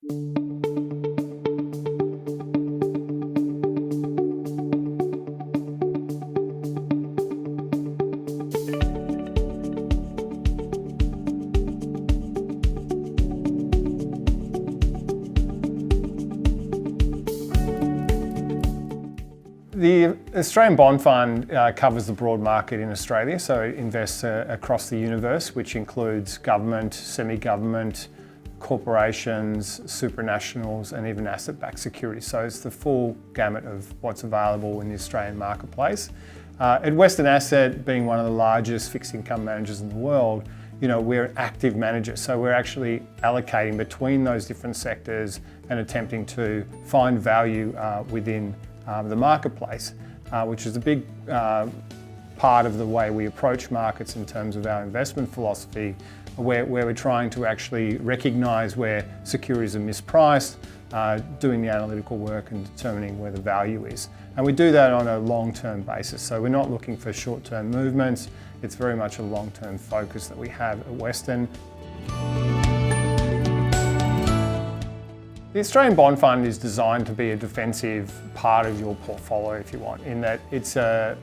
The Australian Bond Fund covers the broad market in Australia, so it invests across the universe, which includes government, semi-government, corporations, supranationals, and even asset-backed securities. So it's the full gamut of what's available in the Australian marketplace. At Western Asset, being one of the largest fixed income managers in the world, we're an active manager, so we're actually allocating between those different sectors and attempting to find value within the marketplace, which is a big part of the way we approach markets in terms of our investment philosophy, where we're trying to actually recognise where securities are mispriced, doing the analytical work and determining where the value is. And we do that on a long-term basis, so we're not looking for short-term movements. It's very much a long-term focus that we have at Western. The Australian Bond Fund is designed to be a defensive part of your portfolio, if you want, in that it's a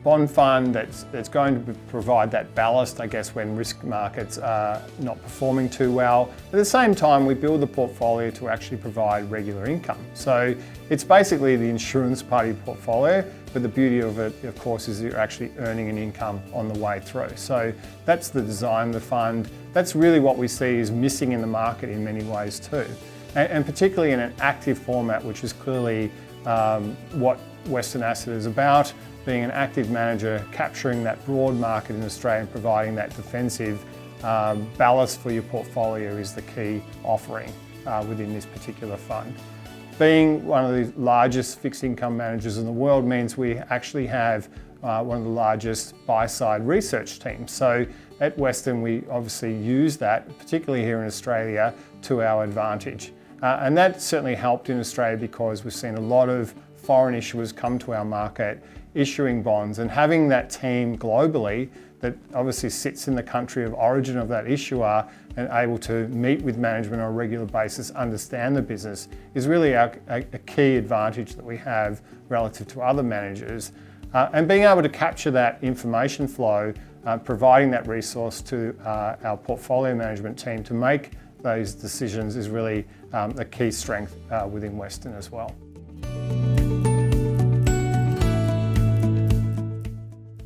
bond fund that's going to provide that ballast, I guess, when risk markets are not performing too well. At the same time, we build the portfolio to actually provide regular income. So it's basically the insurance part of your portfolio, but the beauty of it, of course, is you're actually earning an income on the way through. So that's the design of the fund. That's really what we see is missing in the market in many ways too. And particularly in an active format, which is clearly what Western Asset is about, being an active manager, capturing that broad market in Australia and providing that defensive ballast for your portfolio is the key offering within this particular fund. Being one of the largest fixed income managers in the world means we actually have one of the largest buy-side research teams. So at Western, we obviously use that, particularly here in Australia, to our advantage. And that certainly helped in Australia because we've seen a lot of foreign issuers come to our market issuing bonds, and having that team globally that obviously sits in the country of origin of that issuer and able to meet with management on a regular basis, understand the business, is really a key advantage that we have relative to other managers. And being able to capture that information flow, providing that resource to our portfolio management team to make those decisions is really a key strength within Western as well.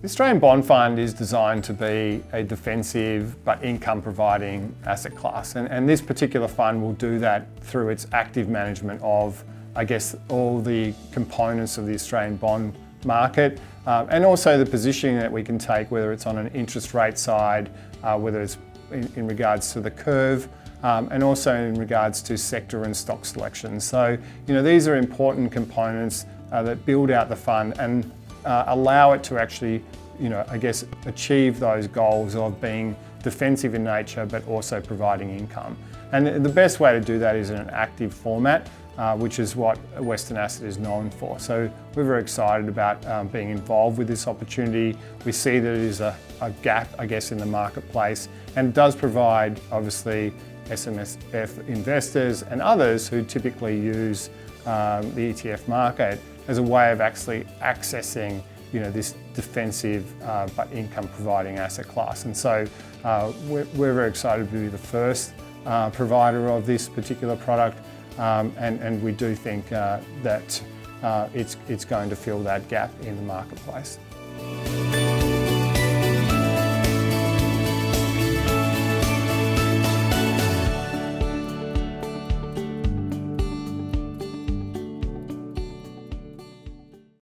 The Australian Bond Fund is designed to be a defensive but income providing asset class, and this particular fund will do that through its active management of, I guess, all the components of the Australian bond market, and also the positioning that we can take, whether it's on an interest rate side, whether it's in regards to the curve, and also in regards to sector and stock selection. So, these are important components that build out the fund and allow it to actually, I guess, achieve those goals of being defensive in nature, but also providing income. And the best way to do that is in an active format, which is what Western Asset is known for. So we're very excited about being involved with this opportunity. We see that it is a gap, I guess, in the marketplace, and does provide, obviously, SMSF investors and others who typically use the ETF market as a way of actually accessing, this defensive but income providing asset class. And so we're very excited to be the first provider of this particular product, and we do think that it's going to fill that gap in the marketplace.